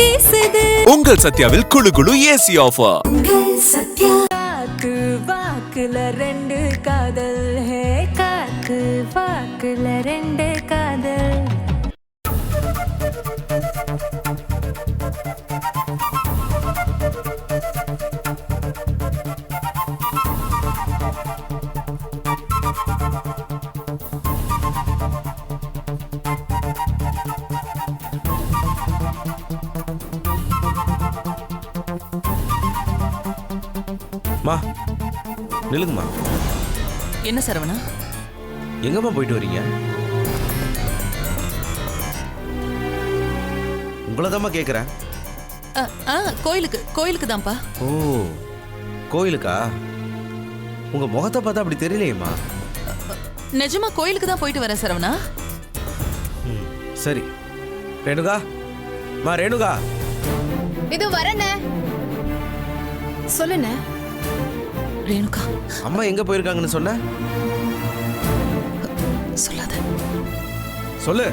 வீசுது. உங்கள் சத்யாவில் குளு குளு ஏசி ஆஃபர். காத்து வாக்குல ரெண்டு காதல். ஹே காத்து வாக்குல ரெண்டு காதல். மா நில்லுங்கம்மா. என்ன சரவணா? எங்கம்மா போயிட்டு வரீங்க? உங்களதாம்மா கேக்குறேன். கோயிலுக்கு தான்ப்பா. ஓ கோயிலுக்கா? உங்க முகத்தை பார்த்தா அப்படி தெரியலையேம்மா. நிஜமா கோயிலுக்கு தான் போயிட்டு வரேன் சரவணா. சரி ரேணுகா, மா ரேணுகா. இது வரனே சொல்லுண்ணே. ரேணுகா அம்மா எங்க போயிருக்காங்கன்னு சொன்ன? சொல்லாத. சொல்லு.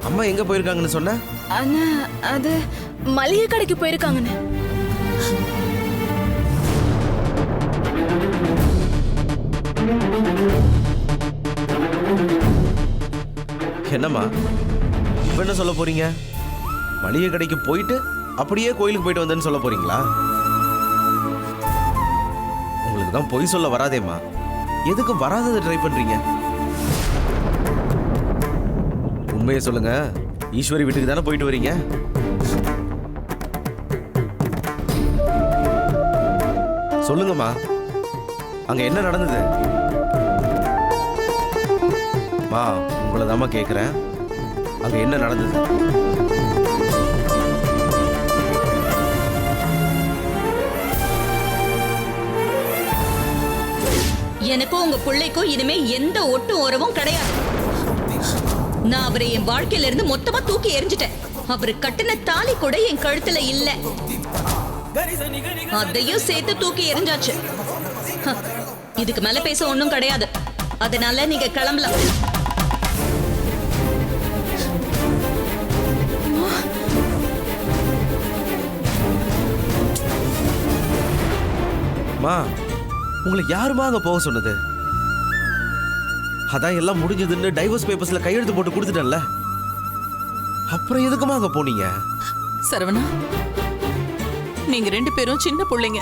அம்மா எங்க போயிருக்காங்கன்னு சொன்ன? அண்ணா அது மளிகை கடைக்கு போயிருக்காங்கண்ணே. என்னம்மா இப்ப என்ன சொல்ல போறீங்க? மளிகை கடைக்கு போயிட்டு அப்படியே கோயிலுக்கு போயிட்டு வந்தேன்னு சொல்ல போறீங்களா? உங்களுக்கு தான் பொய் சொல்ல வராதேம்மா. எதுக்கு வராததை ட்ரை பண்றீங்க? உண்மையை சொல்லுங்க. ஈஸ்வரி வீட்டுக்கு தானே போயிட்டு வரீங்க? சொல்லுங்கம்மா, அங்க என்ன நடந்தது? மா உங்களை தாம்மா கேட்குறேன். அங்க என்ன நடந்தது? எனக்கும் உங்க பிள்ளைக்கும் இனிமே எந்த ஒட்டு உறவும் கிடையாது. நான் அவரை என் வாழ்க்கையில இருந்து மொத்தமா தூக்கி எறிஞ்சிட்டேன். அவரு கட்டின தாலி கூட என் கழுத்துல இல்ல, அதையும் சேர்த்து தூக்கி எறிஞ்சாச்சு. இதுக்கு மேல பேச ஒண்ணும் கிடையாது. அதனால நீங்க கிளம்பலாம். மா உங்களை யாருமா அங்க போக சொன்னது? அதான் எல்லாம் முடிஞ்சதுன்னு டைவர்ஸ் பேப்பர்ஸ்ல கையெழுத்து போட்டு கொடுத்துட்டேன்ல. அப்புறம் எதுக்குமா அங்க போனீங்க? சரவணா, நீங்க ரெண்டு பேரும் சின்ன பிள்ளைங்க.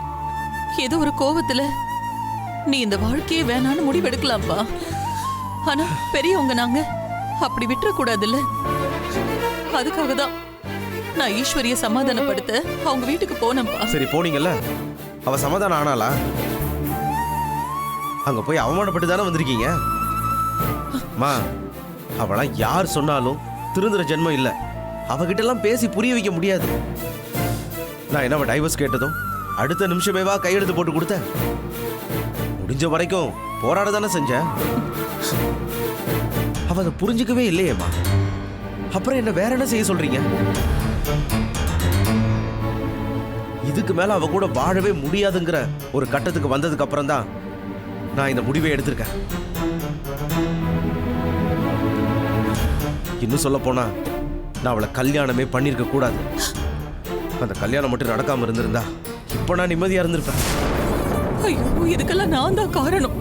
ஏதோ ஒரு கோவத்துல நீ இந்த வாழ்க்கையே வேணான்னு முடிவெடுக்கலாம்ப்பா. ஆனா பெரியவங்க நாங்க அப்படி விட்டுற கூடாதுல்ல. அதுக்காக தான் நான் ஈஸ்வரிய சமாதானப்படுத்த அவங்க வீட்டுக்கு போனேன்ப்பா. சரி போனீங்கல்ல, அவ சமாதானம் ஆனாளா? அங்க போய் அவமானப்பட்டு தானே வந்திருக்கீங்க. மா அவளாம் யார் சொன்னாலும் திருந்துற ஜென்மம் இல்ல. அவகிட்ட எல்லாம் பேசி புரிய வைக்க முடியாது. நான் என்ன டைவர்ஸ் கேட்டதும் அடுத்த நிமிஷமேவா கையெழுத்து போட்டு கொடுத்தேன். முடிஞ்ச வரைக்கும் போராட தானே செஞ்சேன். அவ அதை புரிஞ்சுக்கவே இல்லையேம்மா. அப்புறம் என்ன வேற என்ன செய்ய சொல்றீங்க? இதுக்கு மேல அவ கூட வாழவே முடியாதுங்கிற ஒரு கட்டத்துக்கு வந்ததுக்கு அப்புறம் தான் நான் இந்த முடிவை எடுத்திருக்கேன். இன்னும் சொல்ல போனா நான் அவளை கல்யாணமே பண்ணிருக்க கூடாது. அந்த கல்யாணம் மட்டும் நடக்காம இருந்திருந்தா இப்ப நான் நிம்மதியா இருந்திருப்பேன். ஐயோ, இதுக்கெல்லாம் நான் தான் காரணம்.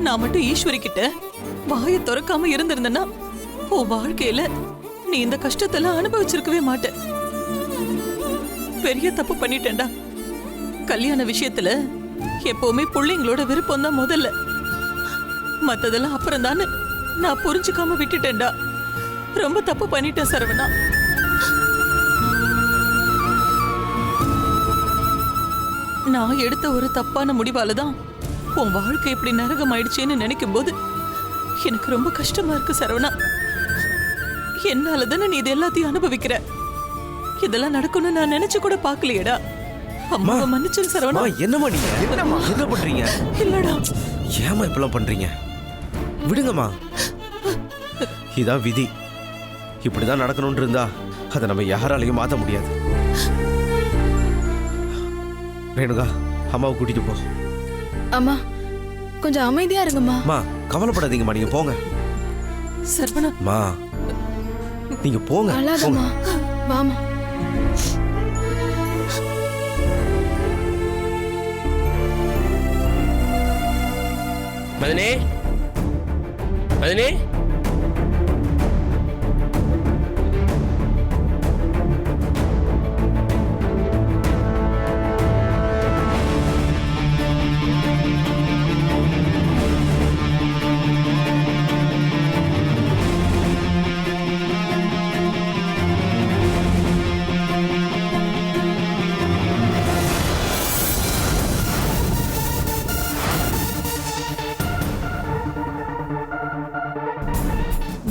நான் மட்டும் ஈஸ்வரி கிட்ட வாயை திறக்காம இருந்திருந்தேன்னா உன் வாழ்க்கையில நீ இந்த கஷ்டத்தெல்லாம் அனுபவிச்சிருக்கவே மாட்ட. பெரிய தப்பு பண்ணிட்டேன்டா. கல்யாண விஷயத்துல எப்பவுமே பிள்ளைங்களோட விருப்பம் தான் முதல்ல, மத்ததெல்லாம் அப்புறம் தானே நான் புரிஞ்சுக்காம விட்டுட்டேன்டா. ரொம்ப தப்பு பண்ணிட்டேன் சரவணா. நான் எடுத்த ஒரு தப்பான முடிவால தான் உன் வாழ்க்கை இப்படி நரகம் ஆயிடுச்சேன்னு நினைக்கும் போது எனக்கு ரொம்ப கஷ்டமா இருக்கு சரவணா. என்னால தானே நீ இது எல்லாத்தையும் அனுபவிக்கிற. இதெல்லாம் நடக்கும்னு நான் நினைச்சு கூட பாக்கலையேடா. அம்மா மன்னிச்சிரு சரவணா. என்னம்மா நீங்க என்ன பண்றீங்க? இல்லடா, ஏமா இப்பெல்லாம் பண்றீங்க? விடுங்கம்மா, இதான் விதி. இப்படிதான் நடக்கணும்னு இருந்தா அதை நம்ம யாராலையும் மாத்த முடியாது. ரேணுகா, அம்மாவை கூட்டிட்டு போ. அம்மா கொஞ்சம் அமைதியா இருங்கம்மா. கவலைப்படாதீங்கம்மா, நீங்க போங்க. சரவணா, மா நீங்க போங்க போங்க. அழாதம்மா வாமா. மதனே மதனே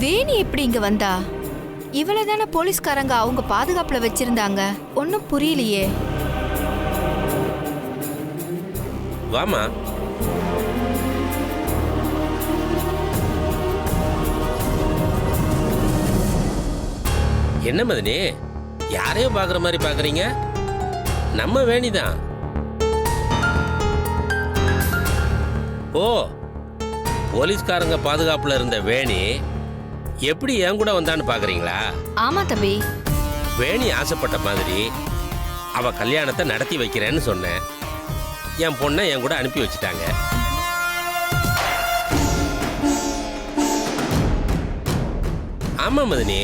வேணி எப்படி இங்க வந்தா? இவ்வளவுதானே போலீஸ்காரங்க அவங்க பாதுகாப்புல வச்சிருந்தாங்க. ஒன்னும் புரியலையே. வாமா. என்ன மதனி, யாரையோ பாக்குற மாதிரி பாக்குறீங்க? நம்ம வேணிதான். ஓ, போலீஸ்காரங்க பாதுகாப்புல இருந்த வேணி எப்படி என் கூட வந்தான்னு பாக்குறீங்களா? ஆமா தம்பி. வேணி ஆசைப்பட்ட மாதிரி அவ கல்யாணத்தை நடத்தி வைக்கிறேன்னு சொன்னேன். என் பொண்ணை என் கூட அனுப்பி வச்சுட்டாங்க. ஆமா மதனி,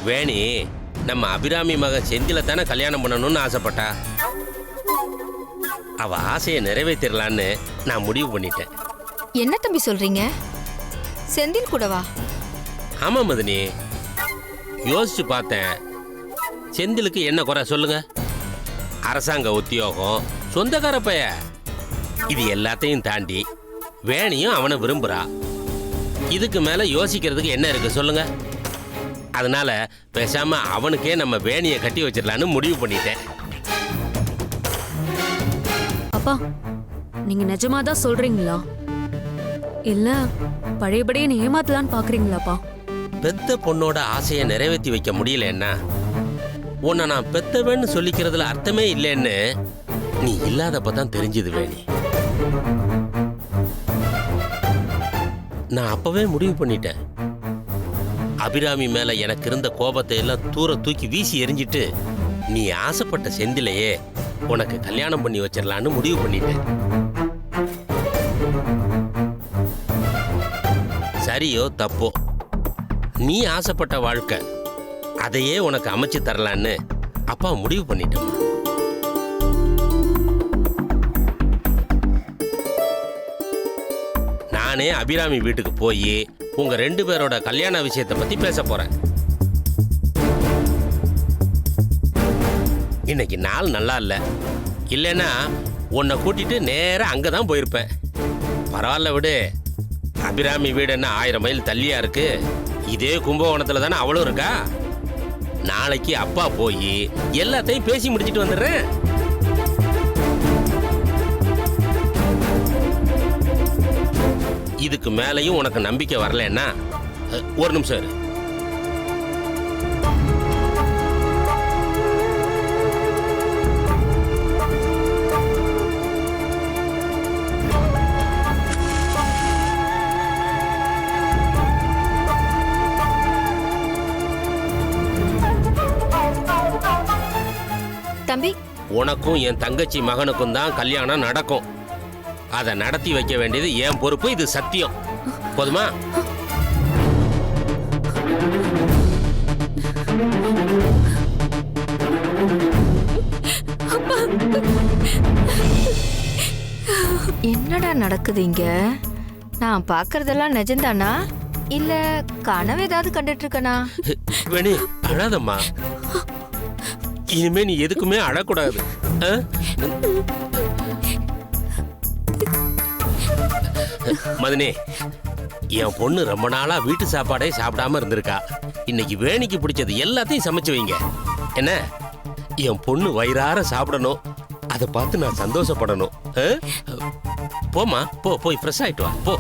வேணி நம்ம அபிராமி மக செந்தில தானே கல்யாணம் பண்ணணும்னு ஆசைப்பட்டா. அவ ஆசையை நிறைவேற்றிடலான்னு நான் முடிவு பண்ணிட்டேன். என்ன தம்பி சொல்றீங்க? செந்தில் கூடவா? ஆமா மதனி, யோசிச்சு பார்த்தேன். செந்திலுக்கு என்ன குறை சொல்லுங்க? அரசாங்க உத்தியோகம், சொந்தக்கார பைய. இது எல்லாத்தையும் தாண்டி வேணியும் அவனை விரும்புறா. இதுக்கு மேல யோசிக்கிறதுக்கு என்ன இருக்கு சொல்லுங்க? அதனால பேசாம அவனுக்கே நம்ம வேணியை கட்டி வச்சிடலான்னு முடிவு பண்ணிட்டேன். அப்பா, நீங்க நிஜமாதான் சொல்றீங்களா? இல்ல பழையபடி என்ன ஏமாத்தலான்னு பாக்குறீங்களாப்பா? பெத்த பொண்ணோட ஆசையை நிறைவேற்றி வைக்க முடியலன்னா உன்னை நான் பெத்தவன்னு சொல்லிக்கிறதுல அர்த்தமே இல்லைன்னு நீ இல்லாதப்பதான் தெரிஞ்சது வேணி. நான் அப்பவே முடிவு பண்ணிட்டேன். அபிராமி மேல எனக்கு இருந்த கோபத்தை எல்லாம் தூர தூக்கி வீசி எறிஞ்சிட்டு நீ ஆசைப்பட்ட செந்திலையே உனக்கு கல்யாணம் பண்ணி வச்சிடலான்னு முடிவு பண்ணிட்டேன். சரியோ தப்போ, நீ ஆசைப்பட்ட வாழ்க்கை அதையே உனக்கு அமைச்சு தரலான்னு அப்பா முடிவு பண்ணிட்டோம். நானே அபிராமி வீட்டுக்கு போய் உங்க 2 பேரோட கல்யாண விஷயத்தை பத்தி பேச போறேன். இன்னைக்கு நாள் நல்லா இல்ல, இல்லைன்னா உன்னை கூட்டிட்டு நேரா அங்கதான் போயிருப்பேன். பரவாயில்ல விடு, அபிராமி வீடு என்ன 1000 மைல் தள்ளியா இருக்கு? இதே கும்பகோணத்துல தானே அவளும் இருக்கா. நாளைக்கு அப்பா போய் எல்லாத்தையும் பேசி முடிச்சிட்டு வந்துடுறேன். இதுக்கு மேலையும் உனக்கு நம்பிக்கை வரலன்னா ஒரு நிமிஷம் இரு. தம்பி, உனக்கும் என் தங்கச்சி மகனுக்கும் தான் கல்யாணம் நடக்கும். அதை நடத்தி வைக்க வேண்டியது என் பொறுப்பு. இது சத்தியம். போதுமா? என்னடா நடக்குது இங்க? நான் பாக்குறதெல்லாம் நிஜம்தானா இல்ல கனவு ஏதாவது கண்டுட்டு இருக்கனா? வேணி அழாதம்மா. இனிமே நீ எதுக்குமே அழக்கூடாது. மதனே, என் பொண்ணு ரொம்ப நாளா வீட்டு சாப்பாடே சாப்பிடாம இருந்திருக்கா. இன்னைக்கு வேணிக்கு பிடிச்சது எல்லாத்தையும் சமைச்சு வைங்க. என்ன, என் பொண்ணு வயிறார சாப்பிடணும். அதை பார்த்து நான் சந்தோஷப்படணும். போமா, போய் ஃப்ரெஷ் ஆயிட்டு வா. போ.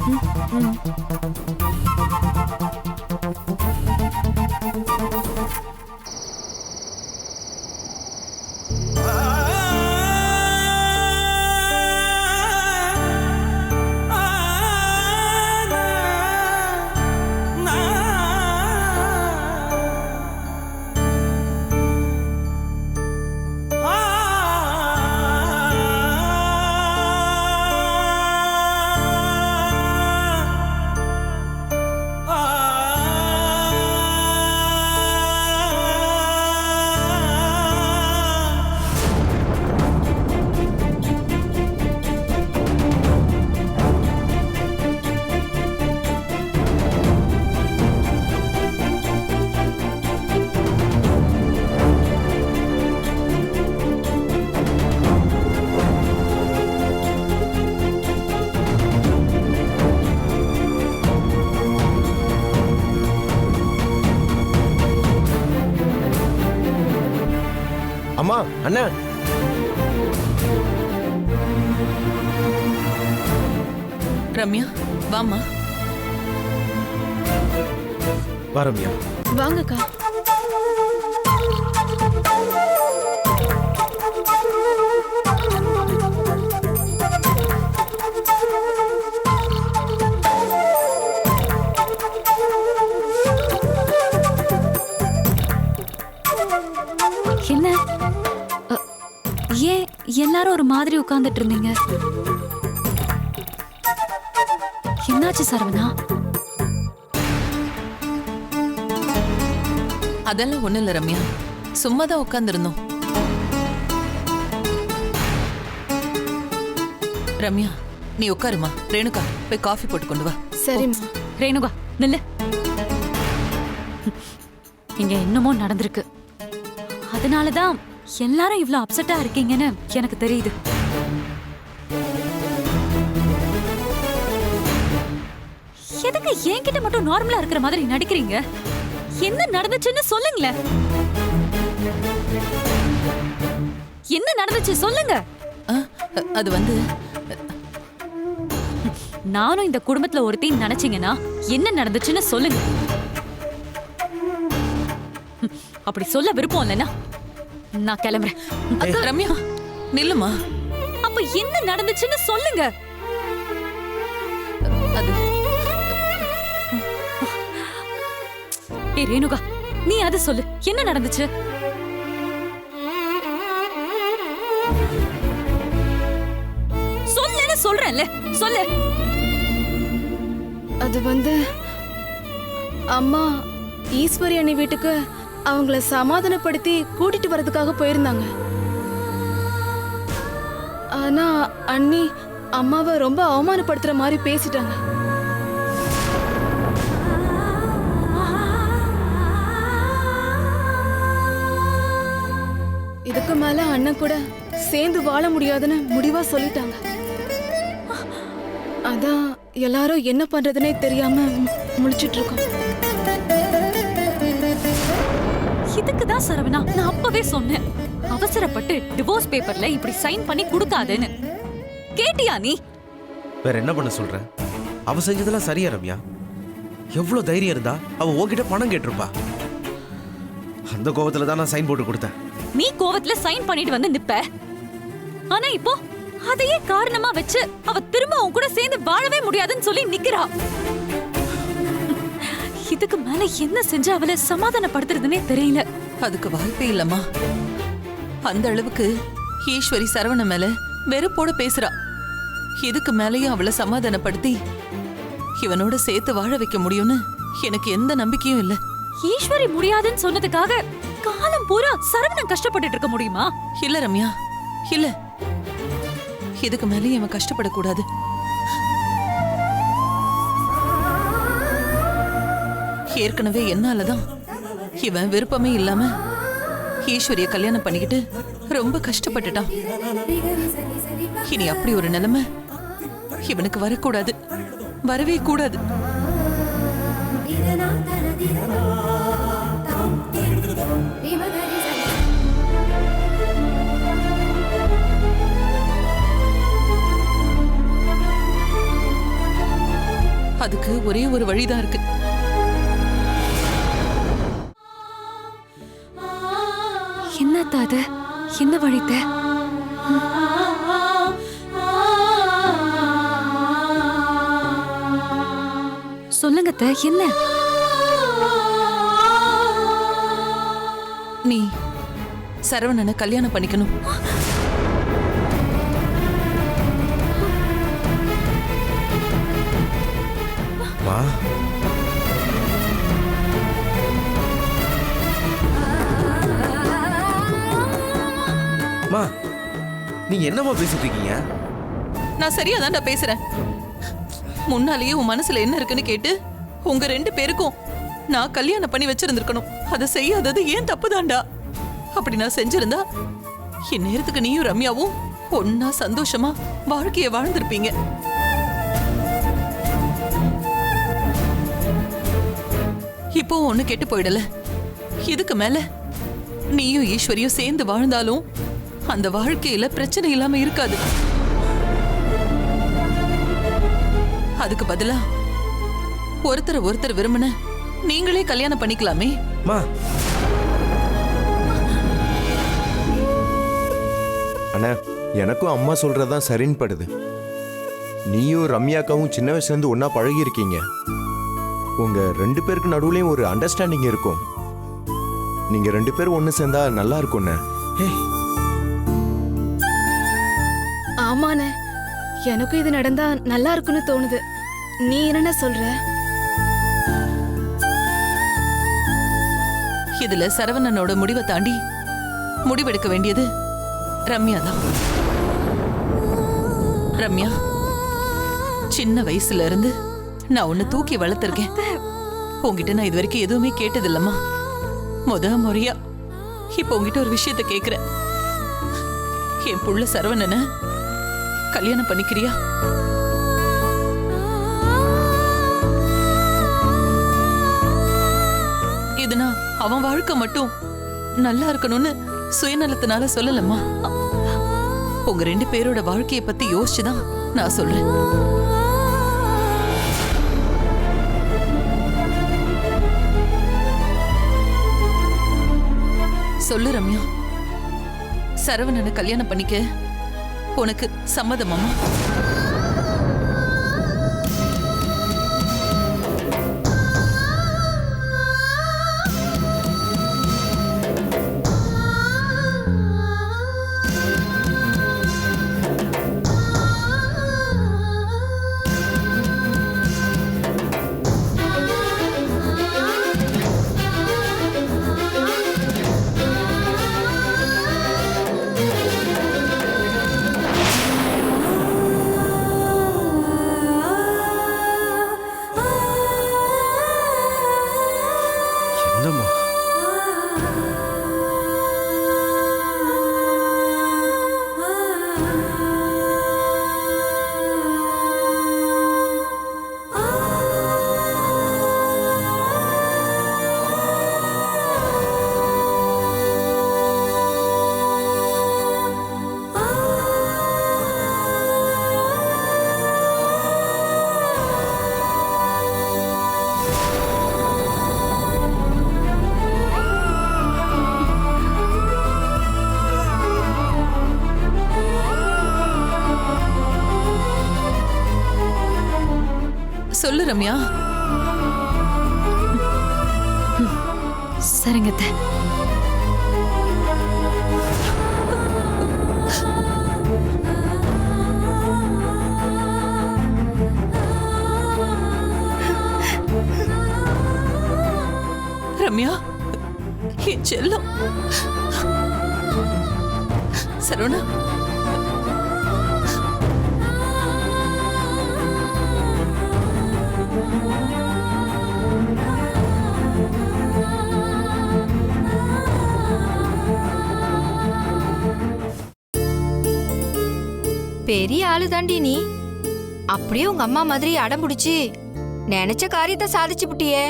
அம்மா அண்ணா ரம்யா வாம்மா. வா ரம்யா. வாங்கக்கா. என்ன ஏன் எல்லாரும் ஒரு மாதிரி உட்கார்ந்துட்டு இருந்தீங்க? என்னாச்சு சரவணா? அதெல்லாம் ஒண்ணு இல்ல ரம்யா, சும்மா தான் உட்கார்ந்துருந்தோம். ரம்யா நீ உட்காருமா. ரேணுகா போய் காஃபி போட்டு கொண்டு வா. சரிம்மா. ரேணுகா நில்லு. இங்க என்னமோ நடந்திருக்கு. அதனாலதான் எல்லாரும் இவ்ளோ அப்செட்டா இருக்கீங்கன்னு எனக்கு தெரியுது. எதுக்கு என்கிட்ட மட்டும் நார்மலா இருக்கிற மாதிரி நடிக்கிறீங்க? என்ன நடந்துச்சுன்னு சொல்லுங்களேன். என்ன நடந்துச்சு சொல்லுங்க. அது வந்து நானும் இந்த குடும்பத்துல ஒருத்தி நினைச்சீங்கன்னா என்ன நடந்துச்சுன்னு சொல்லுங்க. அப்படி சொல்ல விருப்பம் இல்லைன்னா நான் கிளம்புறேன். அக்கா, ரம்யா நில்லுமா. அப்ப என்ன நடந்துச்சுன்னு சொல்லுங்க. அது ஏய் ரேணுகா, நீ அது சொல்லு. என்ன நடந்துச்சு? சொல்லுன்னு சொல்றேன்ல, சொல்லு. அது வந்து அம்மா ஈஸ்வரி அண்ணி வீட்டுக்கு அவங்கள சமாதானப்படுத்தி கூட்டிட்டு வர்றதுக்காக போயிருந்தாங்க. ஆனா அண்ணி அம்மாவை ரொம்ப அவமானப்படுத்துற மாதிரி பேசிட்டாங்க. இதுக்கு மேல அண்ணன் கூட சேர்ந்து வாழ முடியாதுன்னு முடிவா சொல்லிட்டாங்க. அதான் எல்லாரும் என்ன பண்றதுனே தெரியாம முழிச்சிட்டு இருக்கோம். இதுக்குதான் சரவணா நான் அப்பவே சொன்னேன், அவசரப்பட்டு டிவோர்ஸ் பேப்பர்ல இப்படி சைன் பண்ணி கொடுக்காதேன்னு. கேட்டியா நீ? வேற என்ன பண்ண சொல்ற? அவ செஞ்சதெல்லாம் சரியா ரம்யா? எவ்வளவு தைரியம் இருந்தா அவ உன்கிட்ட பணம் கேட்டிருப்பா. அந்த கோவத்துல தான் நான் சைன் போட்டு கொடுத்தேன். நீ கோவத்துல சைன் பண்ணிட்டு வந்து நிப்ப. ஆனா இப்போ அதையே காரணமா வச்சு அவ திரும்ப உன் கூட சேர்ந்து வாழவே முடியாதுன்னு சொல்லி நிக்கிறா. இதுக்கு மேல என்ன செஞ்சு அவளை சமாதானப்படுத்துறதுன்னே தெரியல. அதுக்கு வாய்ப்பே இல்லம்மா. அந்த அளவுக்கு ஈஸ்வரி சரவண மேல வெறுப்போட பேசுறா. இதுக்கு மேலேயும் அவளை சமாதானப்படுத்தி இவனோட சேர்த்து வாழ வைக்க முடியும்னு எனக்கு எந்த நம்பிக்கையும் இல்ல. ஈஸ்வரி முடியாதுன்னு சொன்னதுக்காக காலம் பூரா சரவணன் கஷ்டப்பட்டுட்டு இருக்க முடியுமா? இல்ல ரம்யா, இல்ல. இதுக்கு மேலேயும் இவன் கஷ்டப்படக்கூடாது. ஏற்கனவே என்னாலதான் இவன் விருப்பமே இல்லாம ஈஸ்வரிய கல்யாணம் பண்ணிக்கிட்டு ரொம்ப கஷ்டப்பட்டுட்டான். இனி அப்படி ஒரு நிலைமை இவனுக்கு வரக்கூடாது, வரவே கூடாது. அதுக்கு ஒரே ஒரு வழிதான் இருக்கு. என்னத்தா அது? என்ன வழித்த? சொல்லுங்க அத்தை, என்ன? நீ சரவணனை கல்யாணம் பண்ணிக்கணும். மா மா நீங்க என்னமா பேசிட்டு இருக்கீங்க? நான் சரியா தான்டா பேசுறேன். முன்னாலேயே உன் மனசுல என்ன இருக்குன்னு கேட்டு உங்க ரெண்டு பேருக்கும் நான் கல்யாணம் பண்ணி வச்சிருந்திருக்கணும். அதை செய்யாதது ஏன் தப்புதான்டா. அப்படி நான் செஞ்சிருந்தா இந்நேரத்துக்கு நீயும் ரம்யாவும் ஒன்னா சந்தோஷமா வாழ்க்கைய வாழ்ந்திருப்பீங்க. இப்போ ஒண்ணு கெட்டு போயிடல. இதுக்கு மேல நீயும் ஈஸ்வரியும் சேர்ந்து வாழ்ந்தாலும் அந்த வாழ்க்கையில பிரச்சனை இல்லாம இருக்காது. அதுக்கு பதிலா ஒருத்தர் விரும்பின நீங்களே கல்யாணம் பண்ணிக்கலாமே. மா அண்ணா, எனக்கும் அம்மா சொல்றதுதான் சரின்னு படுது. நீயும் ரம்யாக்காவும் சின்ன வயசுல இருந்து ஒன்னா பழகி இருக்கீங்க. உங்க 2 பேருக்கு நடுவுலயும் ஒரு அண்டர்ஸ்டாண்டிங் இருக்கும். நீங்க 2 பேரும் ஒண்ணு சேர்ந்தா நல்லா இருக்கும்ண்ணே. ஆமாண்ணே, எனக்கும் இது நடந்தா நல்லா இருக்குன்னு தோணுது. நீ என்ன சொல்ற? இதுல சரவணனோட முடிவை தாண்டி முடிவெடுக்க வேண்டியது ரம்யா தான். ரம்யா, சின்ன வயசுல இருந்து நான் உன்னை தூக்கி வளர்த்திருக்கேன். உங்ககிட்ட நான் இது வரைக்கும் எதுவுமே கேட்டதில்லம்மா. முறையா இப்ப உங்ககிட்ட ஒரு விஷயத்த கேக்குறேன். என் புள்ள சரவணனை கல்யாணம் பண்ணிக்கிறியா? இதுனா அவன் வாழ்க்கை மட்டும் நல்லா இருக்கணும்னு சுயநலத்தினால சொல்லலம்மா. உங்க 2 பேரோட வாழ்க்கைய பத்தி யோசிச்சுதான் நான் சொல்றேன். சொல்லு ரம்யா, சரவணனை கல்யாணம் பண்ணிக்க உனக்கு சம்மதமாமா? என்னம்மா சொல்லு ரம்யா. சரிங்க அத்தை. ரம்யா, என் செல்லம் சரவணா, பெரிய ஆளு தாண்டி நீ. அப்படியே உங்க அம்மா மாதிரி அடம் பிடிச்சு நினைச்ச காரியத்தை சாதிச்சு புட்டியே.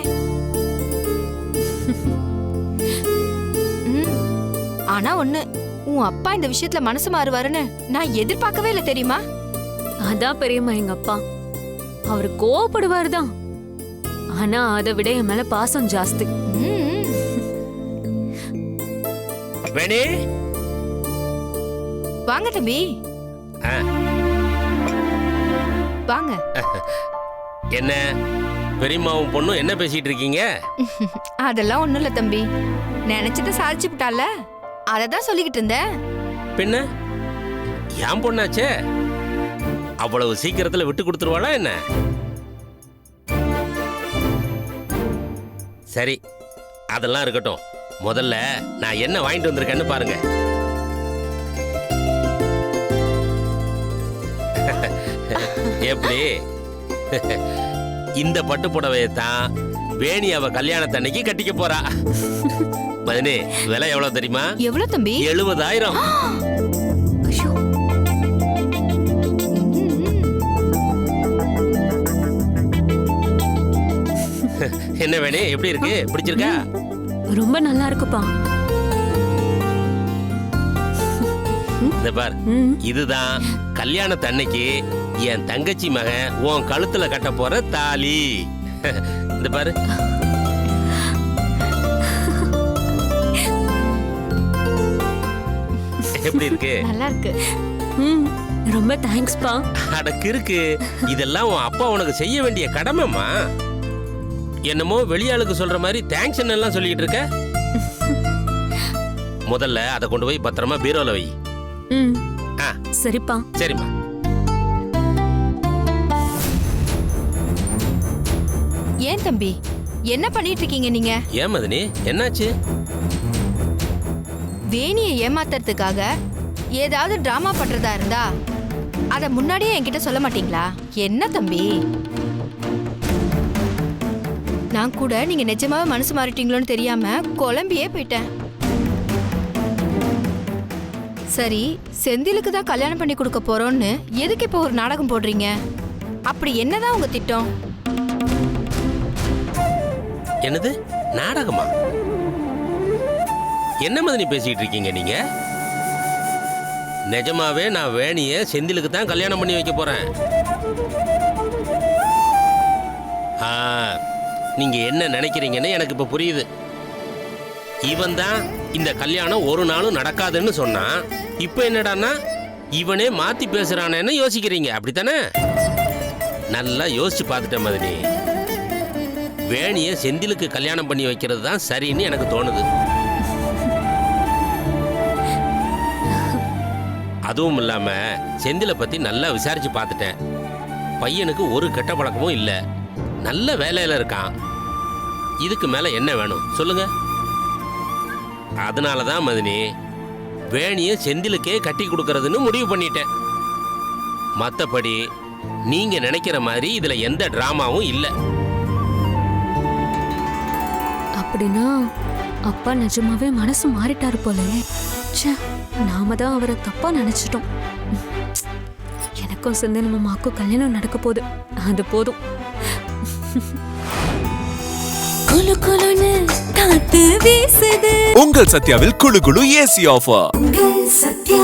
ஆனா ஒண்ணு, உன் அப்பா இந்த விஷயத்துல மனசு மாறுவாருன்னு நான் எதிர்பார்க்கவே இல்லை தெரியுமா? அதான் பெரியம்மா எங்க அப்பா. அவரு கோவப்படுவாரு தான், ஆனா அதை விட என் மேல பாசம் ஜாஸ்தி. ம். வேணி, வாங்க தம்பி, ஆ, வாங்க. என்ன பெரியம்மாவும் பொண்ணும் என்ன பேசிட்டு இருக்கீங்க? அதெல்லாம் ஒண்ணும் இல்ல தம்பி, நினைச்சதை சாதிச்சு விட்டால, அததான் சொல்லிக்கிட்டு இருந்தேன். பின்ன என் பொண்ணாச்சே, அவ்வளவு சீக்கிரத்துல விட்டு கொடுத்துருவாளா என்ன? சரி, அதெல்லாம் இருக்கட்டும். முதல்ல நான் என்ன வாங்கிட்டு வந்திருக்கேன்னு பாருங்க. எப்படி? இந்த பட்டு புடவையை தான் வேணி அவ கல்யாணத்தன்னைக்கு கட்டிக்க போறா. மதினி, விலை எவ்வளவு தெரியுமா? எவ்வளவு தம்பி? 70,000. என்ன வேணி, எப்படி இருக்கு? பிடிச்சிருக்கா? ரொம்ப நல்லா இருக்குப்பா. இந்த பார், இதுதான் கல்யாணத்தன்னைக்கு என் தங்கச்சி மகன் உன் கழுத்துல கட்ட போற தாலி. இந்த பாரு. எப்படி இருக்கு? நல்லா இருக்கு. ரொம்ப தேங்க்ஸ்பா. அடக்கு இருக்கு. இதெல்லாம் உன் அப்பா உனக்கு செய்ய வேண்டிய கடமைமா. என்னமோ வெளியாளுக்கு சொல்ற மாதிரி தேங்க்ஸ் எல்லாம் சொல்லிட்டு இருக்க. முதல்ல அதை கொண்டு போய் பத்திரமா பீரோல வை. சரிப்பா. சரிம்மா. ஏன் தம்பி, என்ன பண்ணிட்டு இருக்கீங்க நீங்க? ஏன் மதினி, என்னாச்சு? வேணியை ஏமாத்துறதுக்காக ஏதாவது டிராமா பண்றதா இருந்தா அத முன்னாடியே என்கிட்ட சொல்ல மாட்டீங்களா? என்ன தம்பி, நான் கூட நீங்க நிஜமாவே மனசு மாறிட்டீங்களோன்னு தெரியாம குழம்பியே போயிட்டேன். சரி, செந்திலுக்கு தான் கல்யாணம் பண்ணி கொடுக்க போறோம்னு எதுக்கு இப்போ ஒரு நாடகம் போடுறீங்க? அப்படி என்னதான் உங்க திட்டம்? என்னது நாடகமா? என்ன மதினி பேசிட்டு இருக்கீங்க நீங்க? நிஜமாவே நான் வேணிய செந்திலுக்கு தான் கல்யாணம் பண்ணி வைக்க போறேன். நீங்க என்ன நினைக்கிறீங்கன்னு எனக்கு இப்ப புரியுது. இவன் தான் இந்த கல்யாணம் ஒரு நாளும் நடக்காதுன்னு சொன்னான். இப்ப என்னடான்னா இவனே மாத்தி பேசுறானேன்னு யோசிக்கிறீங்க, அப்படித்தானே? நல்லா யோசிச்சு பார்த்துட்டேன் மதினி. வேணிய செந்திலுக்கு கல்யாணம் பண்ணி வைக்கிறது தான் சரின்னு எனக்கு தோணுது. அதுவும் இல்லாம செந்திலை பத்தி நல்லா விசாரிச்சு பார்த்துட்டேன். பையனுக்கு ஒரு கெட்ட பழக்கமும் இல்லை, நல்ல வேலையில இருக்கான். இதுக்கு மேல என்ன வேணும் சொல்லுங்க? அதனாலதான் மதினி வேணிய செந்திலுக்கே கட்டி கொடுக்கறதுன்னு முடிவு பண்ணிட்டேன். மத்தபடி நீங்க நினைக்கிற மாதிரி இதுல எந்த டிராமாவும் இல்லை. அப்படின்னா அப்பா நிஜமாவே மனசு மாறிட்டாரு போலயே. நாம தான் அவரை தப்பா நினைச்சிட்டோம். எனக்கும் செந்தில் மாமாக்கும் கல்யாணம் நடக்க போகுது, அது போதும். குளு குளுன்னு காத்து வீசுது. உங்கள் சத்யாவில் குளு குளு ஏசி ஆஃபர். சத்யா.